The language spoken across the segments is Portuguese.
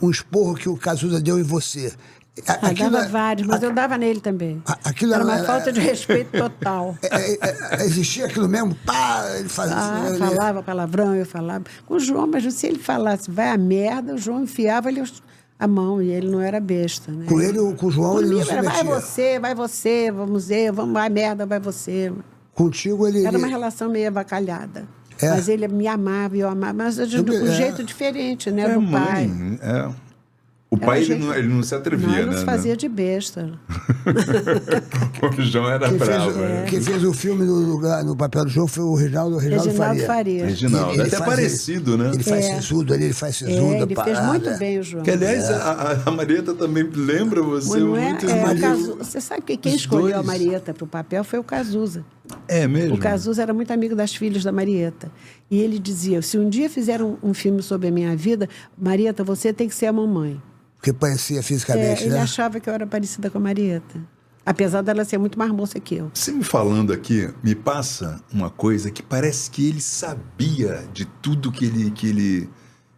um esporro que o Cazuza deu em você. Dava vários, mas eu dava nele também. Aquilo era uma falta de respeito total. Existia aquilo mesmo? Pá, ele fazia. Falava palavrão, eu falava. Com o João, mas se ele falasse vai a merda, o João enfiava ele a mão, e ele não era besta. Né? Com ele, com o João, ele não se metia. Vai você, vamos ver, vai merda, vai você. Contigo ele... Era uma relação meio avacalhada. Mas ele me amava e eu amava, mas de um jeito diferente, né, do pai. O pai, ele não se atrevia, né? Ele não se fazia de besta. O João era bravo. Quem fez o filme no papel do João foi o Reginaldo Faria. Reginaldo. Até parecido, né? Ele faz sisudo ali, ele faz sisudo. Ele fez muito bem o João. Que, aliás, a Marieta também lembra você muito. Você sabe que quem escolheu a Marieta para o papel foi o Cazuza. É mesmo? O Cazuza era muito amigo das filhas da Marieta. E ele dizia, se um dia fizeram um filme sobre a minha vida, Marieta, você tem que ser a mamãe. Porque parecia fisicamente, ele achava que eu era parecida com a Marieta. Apesar dela ser muito mais moça que eu. Você me falando aqui, me passa uma coisa que parece que ele sabia de tudo que ele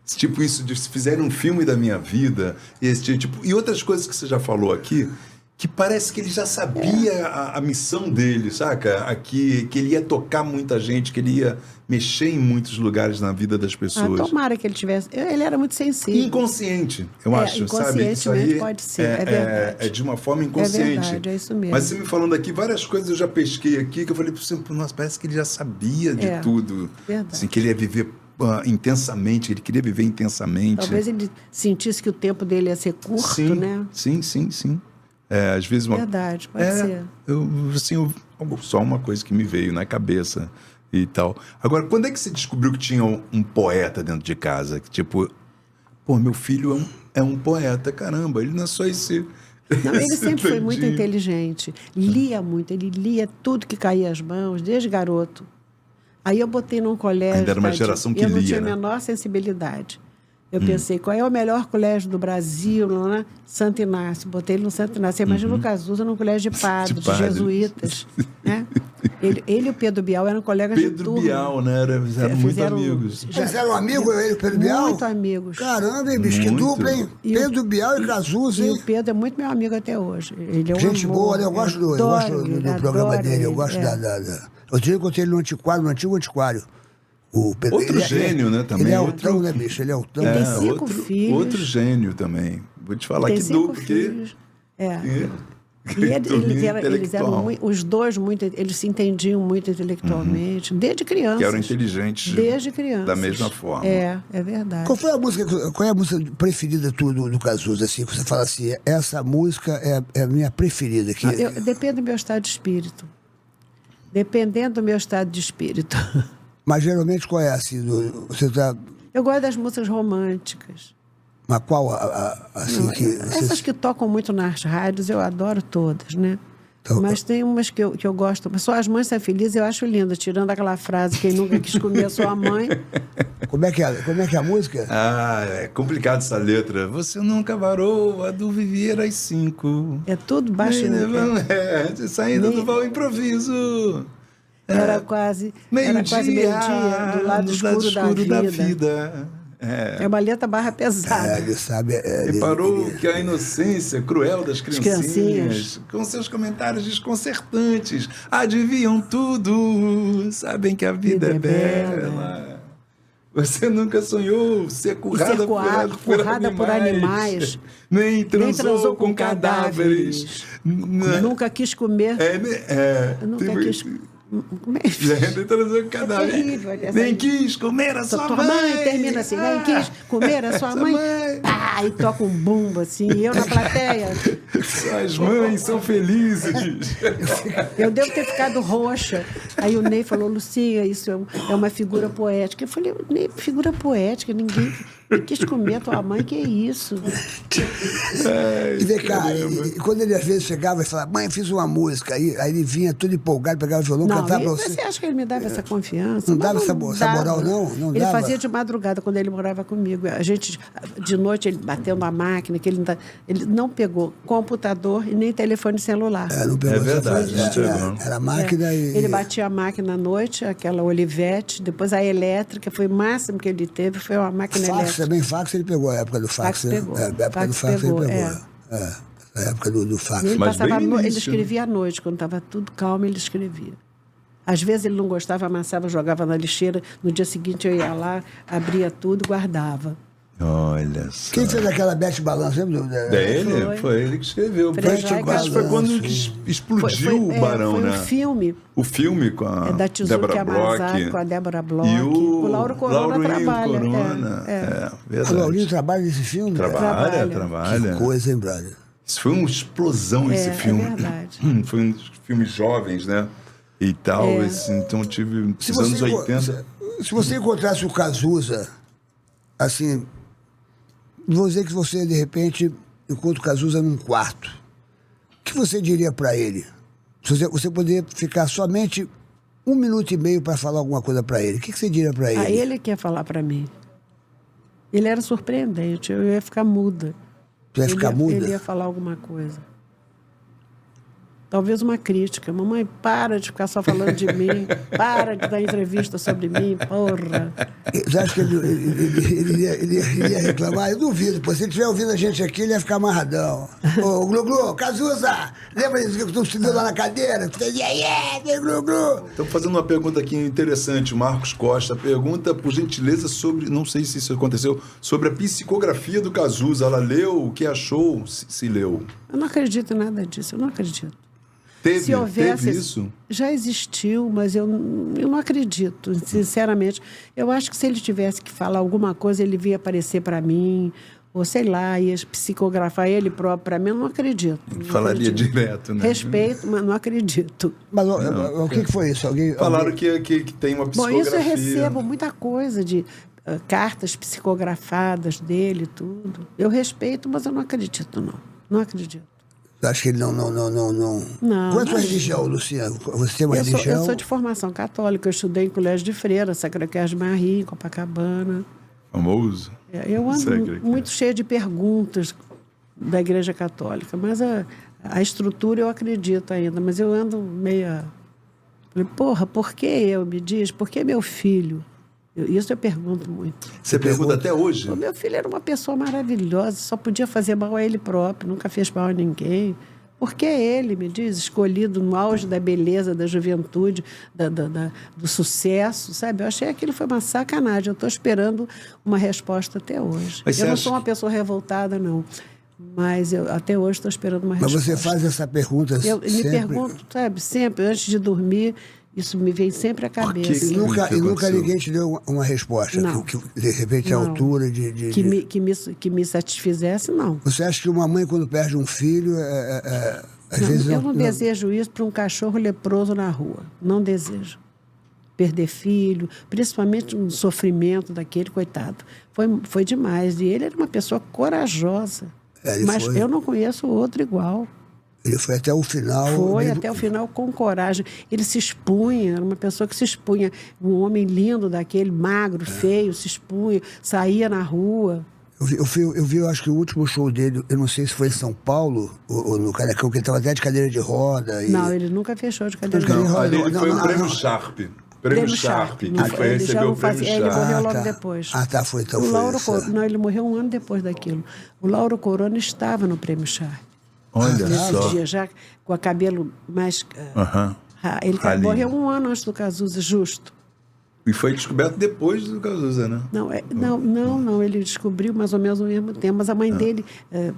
tipo isso, de se fizeram um filme da minha vida, e outras coisas que você já falou aqui, que parece que ele já sabia a missão dele, saca? Que ele ia tocar muita gente, que ele ia mexer em muitos lugares na vida das pessoas. Tomara que ele tivesse... Ele era muito sensível. Inconsciente, eu acho, sabe? Isso aí pode ser, é verdade. É de uma forma inconsciente. É verdade, é isso mesmo. Mas você me falando aqui, várias coisas eu já pesquei aqui, que eu falei, nossa, parece que ele já sabia de tudo. Verdade. Assim, que ele ia viver intensamente, ele queria viver intensamente. Talvez ele sentisse que o tempo dele ia ser curto, né? Sim. Às vezes Verdade, pode ser. Só uma coisa que me veio na cabeça e tal. Agora, quando é que você descobriu que tinha um poeta dentro de casa? Que tipo, meu filho é um poeta, caramba, ele não é só esse... Não, ele sempre foi muito inteligente, lia muito, ele lia tudo que caía às mãos, desde garoto. Aí eu botei num colégio... Ainda era uma geração que lia, eu não tinha a né? menor sensibilidade. Eu pensei, qual é o melhor colégio do Brasil? Né? Santo Inácio. Botei ele no Santo Inácio. Você imagina o Cazuza num colégio de padres, de jesuítas. Né? Ele e o Pedro Bial eram colegas de turma. Pedro Bial, né? Eram muito amigos. Eles eram amigos, ele e o Pedro Bial? Muito amigos. Caramba, hein, bicho, que dupla, hein? Pedro Bial e Cazuza, hein? E o Pedro é muito meu amigo até hoje. Ele é gente boa, né? Eu gosto do programa dele. Eu gosto Eu encontrei ele no Antigo Antiquário. Outro gênio, né? Também. Ele é altão, né, bicho? Ele é altão. Ele tem 5 filhos. Outro gênio também. Vou te falar tem que 5 filhos. Eles eram os dois eles se entendiam muito intelectualmente, desde criança. Que eram inteligentes. Desde criança. Da mesma forma. É verdade. Qual é a música preferida do Cazuza, assim, que você fala assim, essa música é a minha preferida? Depende do meu estado de espírito. Dependendo do meu estado de espírito. Mas geralmente qual é assim? Eu gosto das músicas românticas. Mas qual assim essas que tocam muito nas rádios, eu adoro todas, né? Então, mas tem umas que eu gosto. Mas Só as Mães São Felizes eu acho linda, tirando aquela frase, quem nunca quis comer a sua mãe. Como é que é a música? É complicado essa letra. Você nunca varou a do viver às 5. É tudo baixo. Saindo do voo improviso. Era quase meio-dia, do lado escuro da vida. É uma letra barra pesada. Ele sabe. Reparou que a inocência cruel das criancinhas, com seus comentários desconcertantes, adivinham tudo, sabem que a vida é bela. Você nunca sonhou ser currada por animais. Nem transou com cadáveres. Nunca quis comer. Nunca quis comer. Nem quis comer a sua mãe. Termina assim, nem quis comer a sua mãe. Pá, e toca um bumbo assim, e eu na plateia. Suas mães são felizes. Eu devo ter ficado roxa. Aí o Ney falou, Lucia, isso é uma figura poética. Eu falei, Ney, figura poética, ninguém quis comer a tua mãe, que é isso? E vem cá, quando ele às vezes chegava e falava, mãe, fiz uma música, aí ele vinha todo empolgado, pegava o violão, cantava pra você. Você acha que ele me dava essa confiança? Não dava essa moral, não? Ele fazia de madrugada, quando ele morava comigo. A gente, de noite, ele batendo a máquina, que ele não pegou computador e nem telefone celular. Não pegou. É verdade. Era máquina e... Ele batia a máquina à noite, aquela Olivetti, depois a elétrica, foi o máximo que ele teve, foi uma máquina elétrica. fax também, fax ele pegou, a época do fax. Fax né? pegou. A época Fax do fax pegou, ele pegou. A época do fax. E ele, Mas bem no ele início, escrevia à noite, quando estava tudo calmo, ele escrevia. Às vezes ele não gostava, amassava, jogava na lixeira. No dia seguinte eu ia lá, abria tudo e guardava. Olha só. Quem fez aquela Bete Balanço? Lembra? Foi ele que escreveu. Frejá e Acho que foi quando Balanço. explodiu o Barão, foi né? um filme O filme com a da Tizuka Débora Amazaki, Bloch. com a Débora Bloch. E o Lauro Corona Laurinho trabalha. Corona. O Verdade. Laurinho trabalha nesse filme? Trabalha. Que coisa, hein, brother? Isso foi uma explosão, esse filme. É verdade. Foi um dos filmes jovens, né? E tal. Então eu tive nos anos 80. Se você encontrasse o Cazuza, assim, vou dizer que você, de repente, encontra o Cazuza num quarto. O que você diria para ele? Você poderia ficar somente 1 minuto e meio para falar alguma coisa para ele. O que você diria para ele? Ele que ia falar para mim. Ele era surpreendente, eu ia ficar muda. Você ia ficar muda? Ele ia falar alguma coisa. Talvez uma crítica. Mamãe, para de ficar só falando de mim. Para de dar entrevista sobre mim, porra. Você acha que ele ia reclamar? Eu duvido, pô. Se ele estiver ouvindo a gente aqui, ele ia ficar amarradão. Ô, Glu-Glu, Cazuza, lembra disso que tu estudou lá na cadeira? Tu fez, Glu-Glu. Estou fazendo uma pergunta aqui interessante. O Marcos Costa pergunta, por gentileza, sobre, não sei se isso aconteceu, sobre a psicografia do Cazuza. Ela leu, o que achou, se leu? Eu não acredito em nada disso, eu não acredito. Teve isso? Já existiu, mas eu não acredito, sinceramente. Eu acho que se ele tivesse que falar alguma coisa, ele vinha aparecer para mim, ou sei lá, ia psicografar ele próprio para mim, eu não acredito. Falaria direto, né? Respeito, mas não acredito. Mas o que foi isso? Falaram que tem uma psicografia. Bom, isso eu recebo muita coisa de cartas psicografadas dele e tudo. Eu respeito, mas eu não acredito, não. Não acredito. Acho que ele não. Qual é a sua religião, Luciano? Você tem uma religião? Eu sou de formação católica. Eu estudei em colégio de freira, Sacré-Cœur de Marie, em Copacabana. Famoso. Eu ando muito cheia de perguntas da Igreja Católica, mas a estrutura eu acredito ainda. Mas eu ando meia... Falei, porra, por que eu, me diz? Por que meu filho? Isso eu pergunto muito. Você pergunta até hoje? O meu filho era uma pessoa maravilhosa, só podia fazer mal a ele próprio, nunca fez mal a ninguém. Por que ele, me diz, escolhido no auge da beleza, da juventude, do sucesso, sabe? Eu achei que aquilo foi uma sacanagem. Eu estou esperando uma resposta até hoje. Eu não sou uma pessoa revoltada, não. Mas eu até hoje estou esperando uma resposta. Mas você faz essa pergunta eu sempre? Me pergunto, sabe, sempre, antes de dormir... Isso me vem sempre à cabeça. E nunca ninguém te deu uma resposta? Não. Que de repente, a altura de... Que me satisfizesse, não. Você acha que uma mãe, quando perde um filho, às vezes... Eu não desejo isso para um cachorro leproso na rua. Não desejo. Perder filho, principalmente um sofrimento daquele, coitado. Foi demais. E ele era uma pessoa corajosa. Mas eu não conheço outro igual. Ele foi até o final. Até o final com coragem. Ele se expunha, era uma pessoa que se expunha. Um homem lindo daquele, magro, feio, se expunha, saía na rua. Eu vi, eu acho que o último show dele, eu não sei se foi em São Paulo, ou no Canecão, que ele estava até de cadeira de roda. Não, ele nunca fechou de cadeira de roda. Ele foi o Prêmio Sharp. Prêmio Sharp. Ele recebeu o Prêmio Sharp. Ele morreu logo depois. Foi então. Não, ele morreu 1 ano depois daquilo. O Lauro Corona estava no Prêmio Sharp. Olha só. Dia, já com o cabelo mais... Ele morreu 1 ano antes do Cazuza, justo. E foi descoberto depois do Cazuza, né? Não, ele descobriu mais ou menos ao mesmo tempo. Mas a mãe dele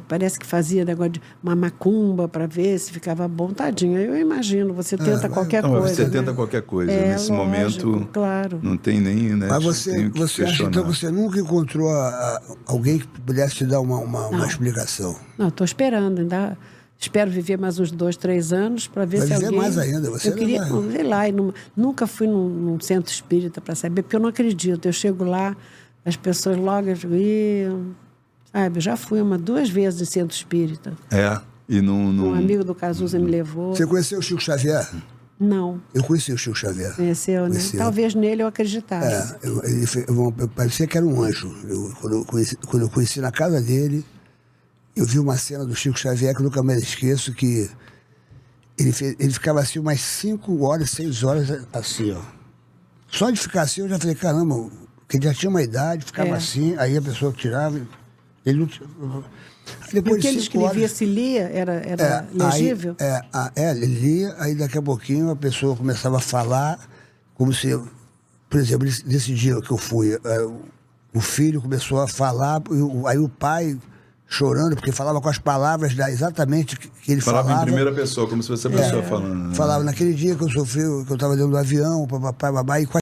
parece que fazia negócio de uma macumba para ver se ficava bom. Tadinha, eu imagino, você tenta qualquer coisa. Você tenta qualquer coisa. Nesse momento, claro. Não tem nem... Né, mas você acha, então, você nunca encontrou alguém que pudesse te dar uma explicação? Não, estou esperando, ainda... Espero viver mais uns 2, 3 anos para ver se alguém... Vai viver mais ainda. Você eu queria ver lá. Nunca fui num centro espírita para saber, porque eu não acredito. Eu chego lá, as pessoas logo iam... Sabe, eu já fui 2 vezes em centro espírita. E não... Um amigo do Cazuza me levou. Você conheceu o Chico Xavier? Não. Eu conheci o Chico Xavier. Conheceu, né? Talvez nele eu acreditasse. Parecia que era um anjo. Quando eu conheci na casa dele... Eu vi uma cena do Chico Xavier que eu nunca mais esqueço, que ele ficava assim umas 5 horas, 6 horas, assim, ó. Só de ficar assim, eu já falei, caramba, Porque ele já tinha uma idade, ficava assim, aí a pessoa tirava, ele não... Aí depois o que ele escrevia, se lia, era legível? Ele lia, aí daqui a pouquinho a pessoa começava a falar, como se, por exemplo, nesse dia que eu fui, o filho começou a falar, aí o pai chorando, porque falava com as palavras exatamente que ele falava. Falava em primeira pessoa, como se fosse a pessoa falando. Né? Falava naquele dia que eu sofri, que eu estava dentro do avião, papai, babá, e com